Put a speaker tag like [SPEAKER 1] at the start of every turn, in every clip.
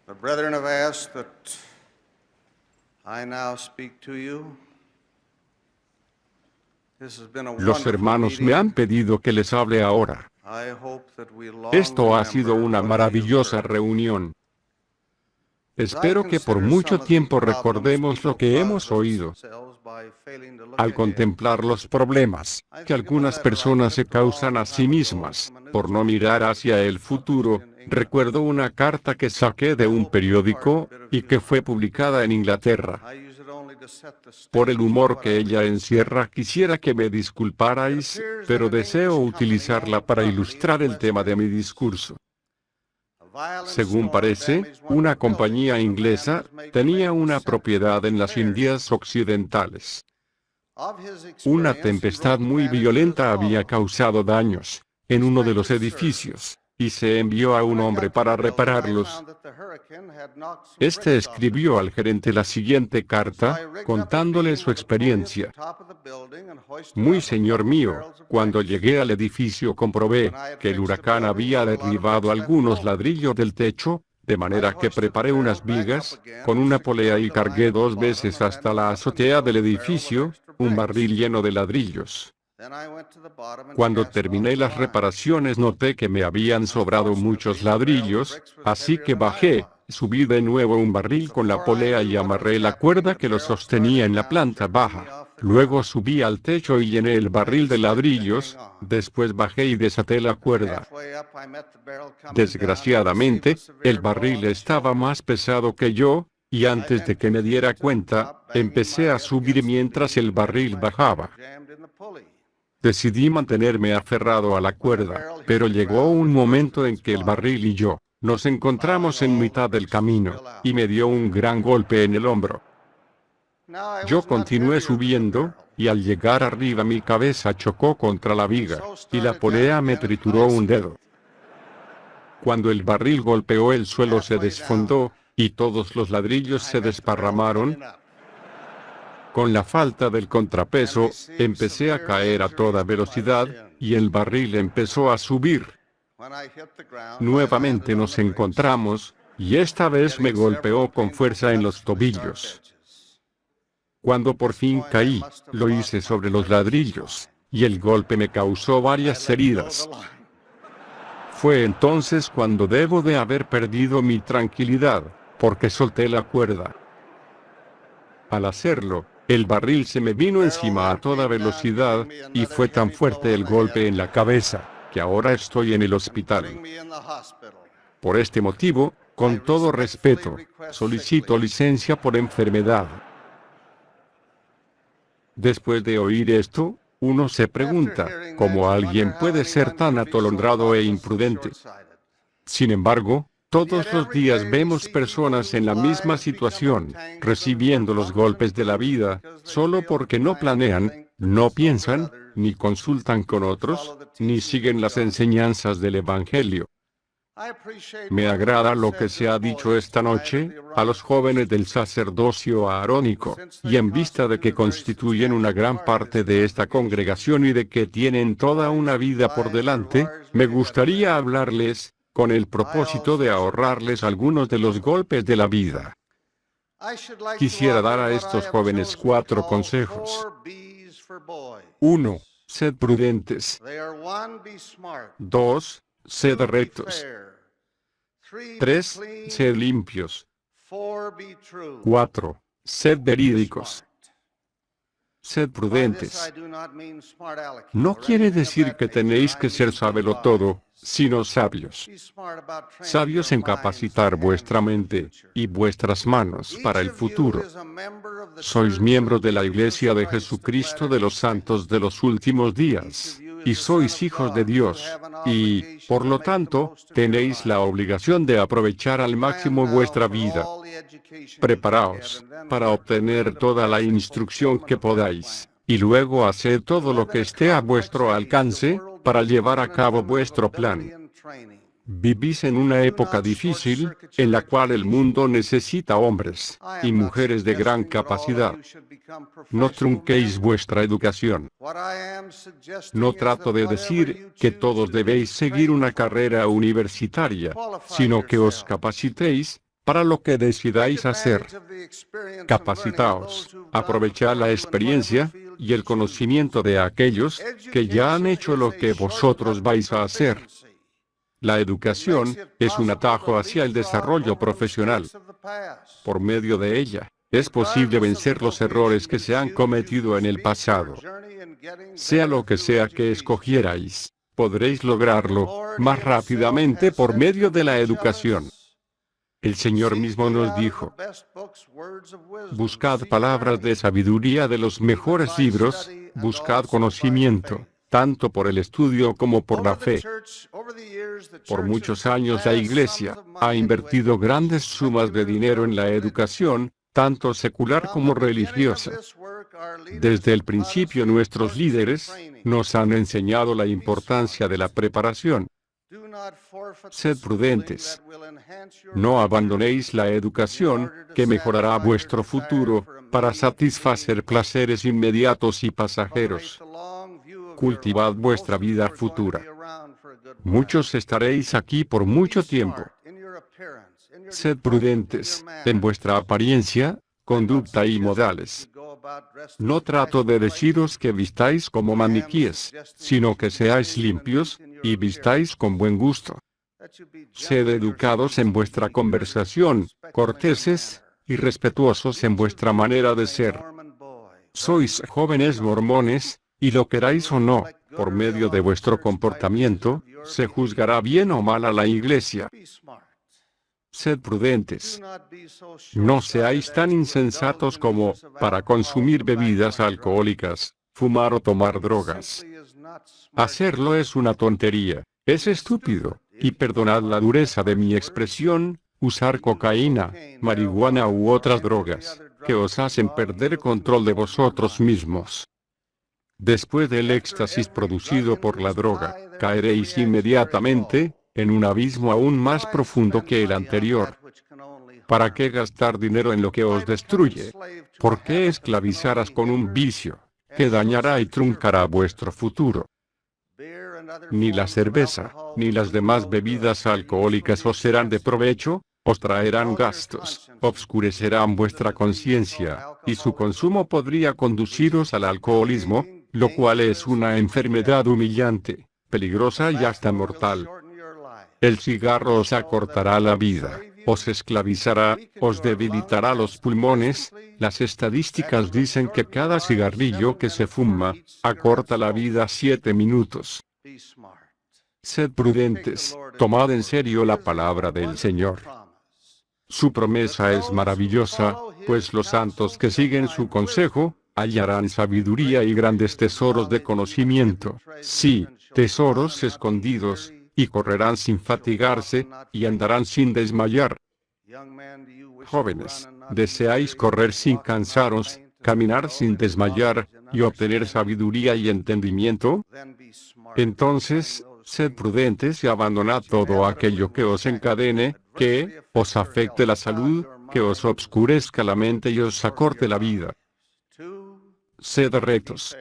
[SPEAKER 1] The brethren have asked that I now speak to you. This has been a
[SPEAKER 2] Los
[SPEAKER 1] wonderful
[SPEAKER 2] hermanos me
[SPEAKER 1] meeting.
[SPEAKER 2] han pedido que les hable ahora.
[SPEAKER 1] I hope that we long
[SPEAKER 2] Esto ha sido
[SPEAKER 1] remember
[SPEAKER 2] una
[SPEAKER 1] what
[SPEAKER 2] maravillosa
[SPEAKER 1] we have heard.
[SPEAKER 2] reunión. Espero que por mucho tiempo recordemos lo que hemos oído. Al contemplar los problemas que algunas personas se causan a sí mismas, por no mirar hacia el futuro, recuerdo una carta que saqué de un periódico, y que fue publicada en Inglaterra. Por el humor que ella encierra, quisiera que me disculparais, pero deseo utilizarla para ilustrar el tema de mi discurso. Según parece, una compañía inglesa tenía una propiedad en las Indias Occidentales. Una tempestad muy violenta había causado daños en uno de los edificios, y se envió a un hombre para repararlos. Este escribió al gerente la siguiente carta, contándole su experiencia. Muy señor mío, cuando llegué al edificio comprobé que el huracán había derribado algunos ladrillos del techo, de manera que preparé unas vigas, con una polea y cargué 2 veces hasta la azotea del edificio, un barril lleno de ladrillos. Cuando terminé las reparaciones noté que me habían sobrado muchos ladrillos, así que bajé, subí de nuevo un barril con la polea y amarré la cuerda que lo sostenía en la planta baja. Luego subí al techo y llené el barril de ladrillos, después bajé y desaté la cuerda. Desgraciadamente, el barril estaba más pesado que yo, y antes de que me diera cuenta, empecé a subir mientras el barril bajaba. Decidí mantenerme aferrado a la cuerda, pero llegó un momento en que el barril y yo nos encontramos en mitad del camino, y me dio un gran golpe en el hombro. Yo continué subiendo, y al llegar arriba mi cabeza chocó contra la viga, y la polea me trituró un dedo. Cuando el barril golpeó el suelo se desfondó, y todos los ladrillos se desparramaron. Con la falta del contrapeso, empecé a caer a toda velocidad, y el barril empezó a subir. Nuevamente nos encontramos, y esta vez me golpeó con fuerza en los tobillos. Cuando por fin caí, lo hice sobre los ladrillos, y el golpe me causó varias heridas. Fue entonces cuando debo de haber perdido mi tranquilidad, porque solté la cuerda. Al hacerlo, el barril se me vino encima a toda velocidad, y fue tan fuerte el golpe en la cabeza, que ahora estoy en el hospital. Por este motivo, con todo respeto, solicito licencia por enfermedad. Después de oír esto, uno se pregunta, ¿cómo alguien puede ser tan atolondrado e imprudente? Sin embargo, todos los días vemos personas en la misma situación, recibiendo los golpes de la vida, solo porque no planean, no piensan, ni consultan con otros, ni siguen las enseñanzas del Evangelio. Me agrada lo que se ha dicho esta noche a los jóvenes del sacerdocio arónico, y en vista de que constituyen una gran parte de esta congregación y de que tienen toda una vida por delante, me gustaría hablarles, con el propósito de ahorrarles algunos de los golpes de la vida. Quisiera dar a estos jóvenes 4 consejos. 1. Sed prudentes. 2. Sed rectos. 3. Sed limpios. 4. Sed verídicos. Sed prudentes. No quiere decir que tenéis que ser sabelotodo, sino sabios. Sabios en capacitar vuestra mente y vuestras manos para el futuro. Sois miembros de la Iglesia de Jesucristo de los Santos de los Últimos Días, y sois hijos de Dios, y, por lo tanto, tenéis la obligación de aprovechar al máximo vuestra vida. Preparaos para obtener toda la instrucción que podáis, y luego haced todo lo que esté a vuestro alcance, para llevar a cabo vuestro plan. Vivís en una época difícil, en la cual el mundo necesita hombres y mujeres de gran capacidad. No trunquéis vuestra educación. No trato de decir que todos debéis seguir una carrera universitaria, sino que os capacitéis para lo que decidáis hacer. Capacitaos, aprovechad la experiencia y el conocimiento de aquellos que ya han hecho lo que vosotros vais a hacer. La educación es un atajo hacia el desarrollo profesional. Por medio de ella, es posible vencer los errores que se han cometido en el pasado. Sea lo que sea que escogierais, podréis lograrlo más rápidamente por medio de la educación. El Señor mismo nos dijo: buscad palabras de sabiduría de los mejores libros, buscad conocimiento, tanto por el estudio como por la fe. Por muchos años la Iglesia ha invertido grandes sumas de dinero en la educación, tanto secular como religiosa. Desde el principio nuestros líderes nos han enseñado la importancia de la preparación. Sed prudentes. No abandonéis la educación, que mejorará vuestro futuro, para satisfacer placeres inmediatos y pasajeros. Cultivad vuestra vida futura. Muchos estaréis aquí por mucho tiempo. Sed prudentes en vuestra apariencia, conducta y modales. No trato de deciros que vistáis como maniquíes, sino que seáis limpios, y vistáis con buen gusto. Sed educados en vuestra conversación, corteses, y respetuosos en vuestra manera de ser. Sois jóvenes mormones, y lo queráis o no, por medio de vuestro comportamiento, se juzgará bien o mal a la Iglesia. Sed prudentes. No seáis tan insensatos como para consumir bebidas alcohólicas, fumar o tomar drogas. Hacerlo es una tontería, es estúpido, y perdonad la dureza de mi expresión, usar cocaína, marihuana u otras drogas, que os hacen perder control de vosotros mismos. Después del éxtasis producido por la droga, caeréis inmediatamente en un abismo aún más profundo que el anterior. ¿Para qué gastar dinero en lo que os destruye? ¿Por qué esclavizarás con un vicio que dañará y truncará vuestro futuro? Ni la cerveza, ni las demás bebidas alcohólicas os serán de provecho, os traerán gastos, obscurecerán vuestra conciencia, y su consumo podría conduciros al alcoholismo, lo cual es una enfermedad humillante, peligrosa y hasta mortal. El cigarro os acortará la vida, os esclavizará, os debilitará los pulmones. Las estadísticas dicen que cada cigarrillo que se fuma, acorta la vida 7 minutos. Sed prudentes, tomad en serio la palabra del Señor. Su promesa es maravillosa, pues los santos que siguen su consejo, hallarán sabiduría y grandes tesoros de conocimiento. Sí, tesoros escondidos, y correrán sin fatigarse, y andarán sin desmayar. Jóvenes, ¿deseáis correr sin cansaros, caminar sin desmayar, y obtener sabiduría y entendimiento? Entonces, sed prudentes y abandonad todo aquello que os encadene, que os afecte la salud, que os obscurezca la mente y os acorte la vida. Sed rectos.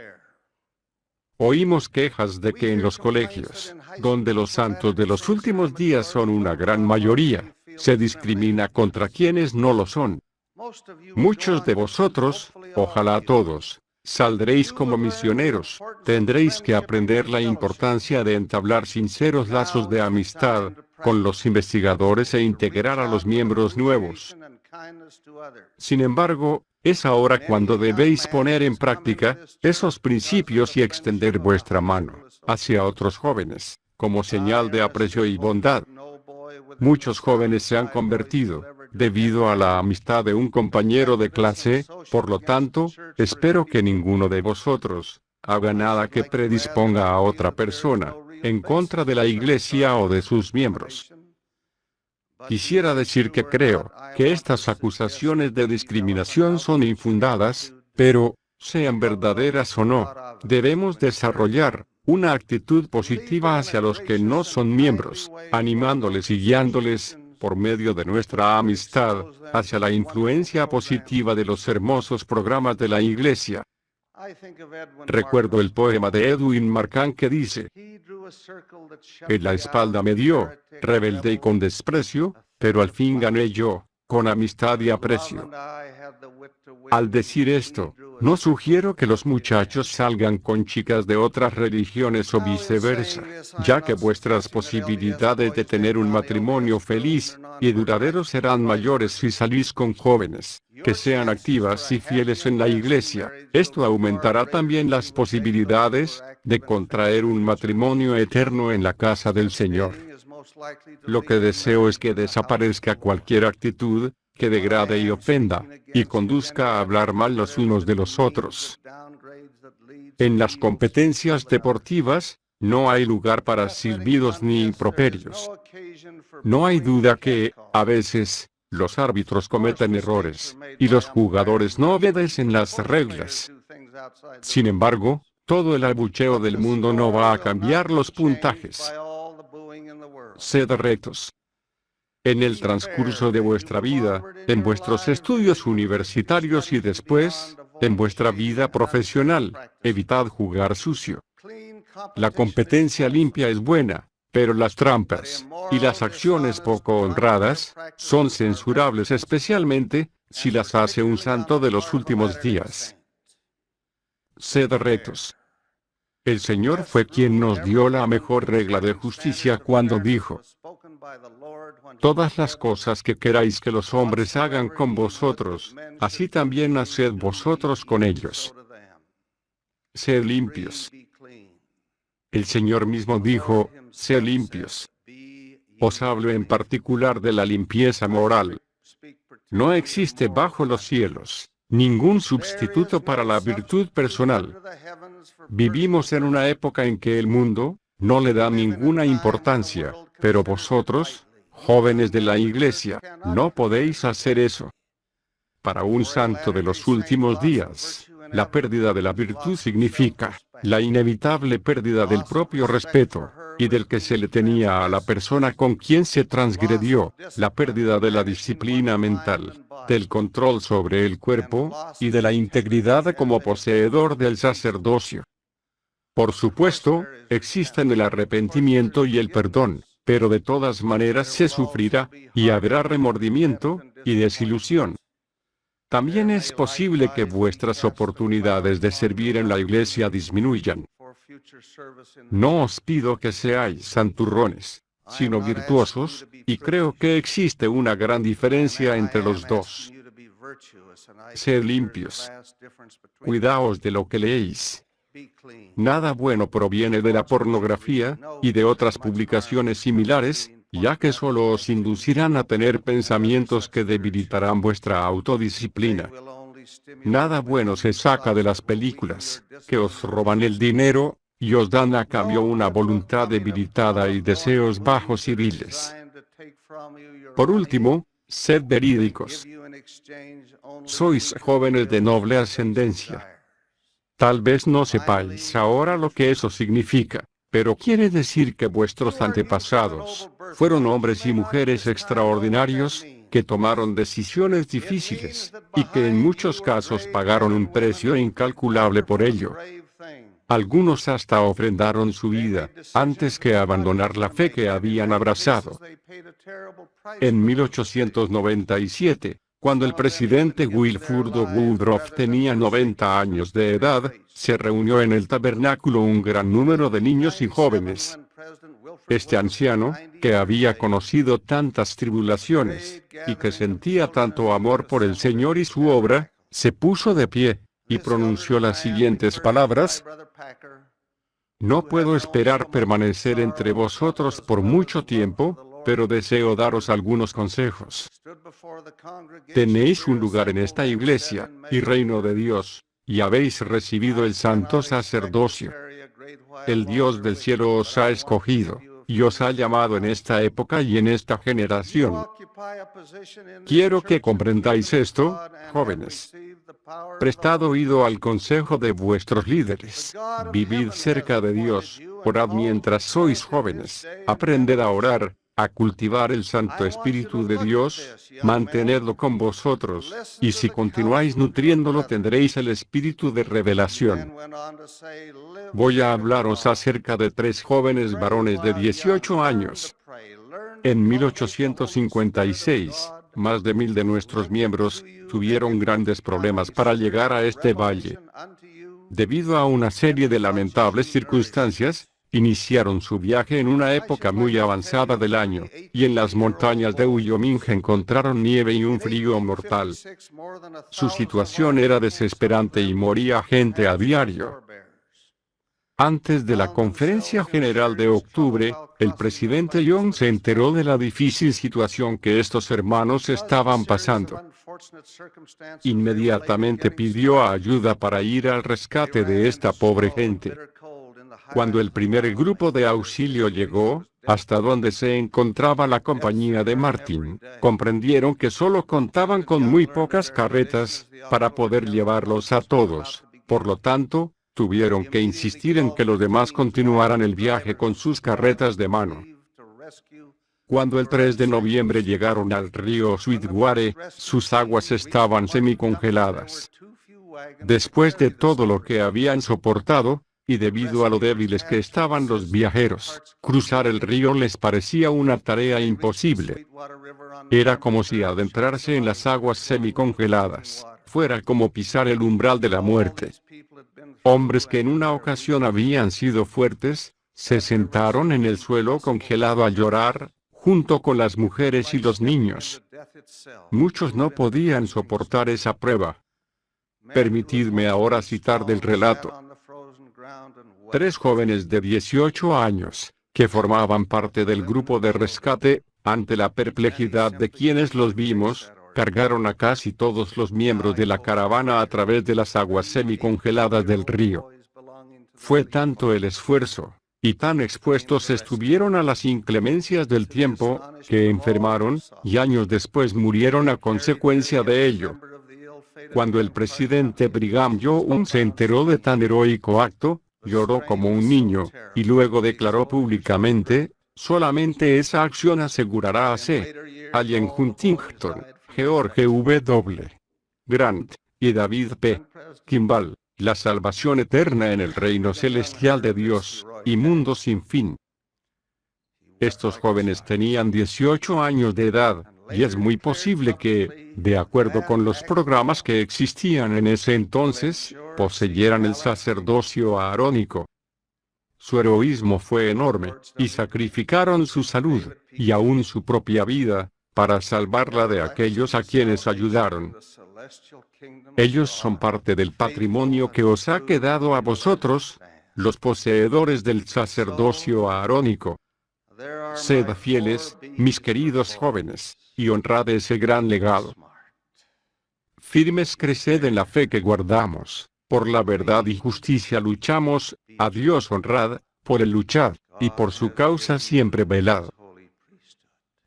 [SPEAKER 2] Oímos quejas de que en los colegios, donde los santos de los últimos días son una gran mayoría, se discrimina contra quienes no lo son. Muchos de vosotros, ojalá todos, saldréis como misioneros, tendréis que aprender la importancia de entablar sinceros lazos de amistad con los investigadores e integrar a los miembros nuevos. Sin embargo, es ahora cuando debéis poner en práctica esos principios y extender vuestra mano hacia otros jóvenes, como señal de aprecio y bondad. Muchos jóvenes se han convertido, debido a la amistad de un compañero de clase, por lo tanto, espero que ninguno de vosotros haga nada que predisponga a otra persona en contra de la Iglesia o de sus miembros. Quisiera decir que creo que estas acusaciones de discriminación son infundadas, pero, sean verdaderas o no, debemos desarrollar una actitud positiva hacia los que no son miembros, animándoles y guiándoles, por medio de nuestra amistad, hacia la influencia positiva de los hermosos programas de la Iglesia. Recuerdo el poema de Edwin Markham que dice: en la espalda me dio, rebelde y con desprecio, pero al fin gané yo. con amistad y aprecio. Al decir esto, no sugiero que los muchachos salgan con chicas de otras religiones o viceversa, ya que vuestras posibilidades de tener un matrimonio feliz y duradero serán mayores si salís con jóvenes que sean activas y fieles en la iglesia. Esto aumentará también las posibilidades de contraer un matrimonio eterno en la casa del Señor. Lo que deseo es que desaparezca cualquier actitud que degrade y ofenda, y conduzca a hablar mal los unos de los otros. En las competencias deportivas, no hay lugar para silbidos ni improperios. No hay duda que, a veces, los árbitros cometen errores, y los jugadores no obedecen las reglas. Sin embargo, todo el abucheo del mundo no va a cambiar los puntajes. Sed rectos. En el transcurso de vuestra vida, en vuestros estudios universitarios y después, en vuestra vida profesional, evitad jugar sucio. La competencia limpia es buena, pero las trampas y las acciones poco honradas son censurables, especialmente si las hace un santo de los últimos días. Sed rectos. El Señor fue quien nos dio la mejor regla de justicia cuando dijo: todas las cosas que queráis que los hombres hagan con vosotros, así también haced vosotros con ellos. Sed limpios. El Señor mismo dijo: sed limpios. Os hablo en particular de la limpieza moral. No existe bajo los cielos ningún sustituto para la virtud personal. Vivimos en una época en que el mundo no le da ninguna importancia, pero vosotros, jóvenes de la iglesia, no podéis hacer eso. Para un santo de los últimos días, la pérdida de la virtud significa la inevitable pérdida del propio respeto, y del que se le tenía a la persona con quien se transgredió, la pérdida de la disciplina mental, del control sobre el cuerpo, y de la integridad como poseedor del sacerdocio. Por supuesto, existen el arrepentimiento y el perdón, pero de todas maneras se sufrirá, y habrá remordimiento y desilusión. También es posible que vuestras oportunidades de servir en la iglesia disminuyan. No os pido que seáis santurrones, sino virtuosos, y creo que existe una gran diferencia entre los dos. Sed limpios. Cuidaos de lo que leéis. Nada bueno proviene de la pornografía y de otras publicaciones similares, ya que solo os inducirán a tener pensamientos que debilitarán vuestra autodisciplina. Nada bueno se saca de las películas, que os roban el dinero, y os dan a cambio una voluntad debilitada y deseos bajos y viles. Por último, sed verídicos. Sois jóvenes de noble ascendencia. Tal vez no sepáis ahora lo que eso significa, pero quiere decir que vuestros antepasados fueron hombres y mujeres extraordinarios, que tomaron decisiones difíciles, y que en muchos casos pagaron un precio incalculable por ello. Algunos hasta ofrendaron su vida, antes que abandonar la fe que habían abrazado. En 1897, cuando el presidente Wilford Woodruff tenía 90 años de edad, se reunió en el tabernáculo un gran número de niños y jóvenes. Este anciano, que había conocido tantas tribulaciones, y que sentía tanto amor por el Señor y su obra, se puso de pie, y pronunció las siguientes palabras: no puedo esperar permanecer entre vosotros por mucho tiempo, pero deseo daros algunos consejos. Tenéis un lugar en esta iglesia, y reino de Dios, y habéis recibido el santo sacerdocio. El Dios del cielo os ha escogido, y os ha llamado en esta época y en esta generación. Quiero que comprendáis esto, jóvenes. Prestad oído al consejo de vuestros líderes. Vivid cerca de Dios, orad mientras sois jóvenes, aprended a orar, a cultivar el Santo Espíritu de Dios, mantenedlo con vosotros, y si continuáis nutriéndolo tendréis el espíritu de revelación. Voy a hablaros acerca de 3 jóvenes varones de 18 años. En 1856, Más de 1000 de nuestros miembros tuvieron grandes problemas para llegar a este valle. Debido a una serie de lamentables circunstancias, iniciaron su viaje en una época muy avanzada del año, y en las montañas de Wyoming encontraron nieve y un frío mortal. Su situación era desesperante y moría gente a diario. Antes de la conferencia general de octubre, el presidente Young se enteró de la difícil situación que estos hermanos estaban pasando. Inmediatamente pidió ayuda para ir al rescate de esta pobre gente. Cuando el primer grupo de auxilio llegó, hasta donde se encontraba la compañía de Martin, comprendieron que solo contaban con muy pocas carretas para poder llevarlos a todos. Por lo tanto, tuvieron que insistir en que los demás continuaran el viaje con sus carretas de mano. Cuando el 3 de noviembre llegaron al río Sweetwater, sus aguas estaban semicongeladas. Después de todo lo que habían soportado, y debido a lo débiles que estaban los viajeros, cruzar el río les parecía una tarea imposible. Era como si adentrarse en las aguas semicongeladas fuera como pisar el umbral de la muerte. Hombres que en una ocasión habían sido fuertes, se sentaron en el suelo congelado a llorar, junto con las mujeres y los niños. Muchos no podían soportar esa prueba. Permitidme ahora citar del relato. 3 jóvenes de 18 años, que formaban parte del grupo de rescate, ante la perplejidad de quienes los vimos, cargaron a casi todos los miembros de la caravana a través de las aguas semicongeladas del río. Fue tanto el esfuerzo, y tan expuestos estuvieron a las inclemencias del tiempo, que enfermaron, y años después murieron a consecuencia de ello. Cuando el presidente Brigham Young se enteró de tan heroico acto, lloró como un niño, y luego declaró públicamente: solamente esa acción asegurará a C. Allen Huntington, George W. Grant, y David P. Kimball, la salvación eterna en el reino celestial de Dios, y mundo sin fin. Estos jóvenes tenían 18 años de edad, y es muy posible que, de acuerdo con los programas que existían en ese entonces, poseyeran el sacerdocio aarónico. Su heroísmo fue enorme, y sacrificaron su salud, y aún su propia vida, para salvarla de aquellos a quienes ayudaron. Ellos son parte del patrimonio que os ha quedado a vosotros, los poseedores del sacerdocio aarónico. Sed fieles, mis queridos jóvenes, y honrad ese gran legado. Firmes creced en la fe que guardamos, por la verdad y justicia luchamos, a Dios honrad, por él luchad, y por su causa siempre velad.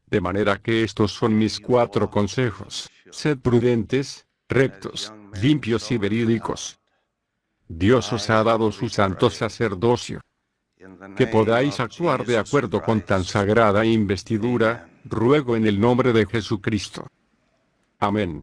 [SPEAKER 2] De manera que estos son mis 4 consejos: sed prudentes, rectos, limpios y verídicos. Dios os ha dado su santo sacerdocio. Que podáis actuar de acuerdo con tan sagrada investidura, ruego en el nombre de Jesucristo. Amén.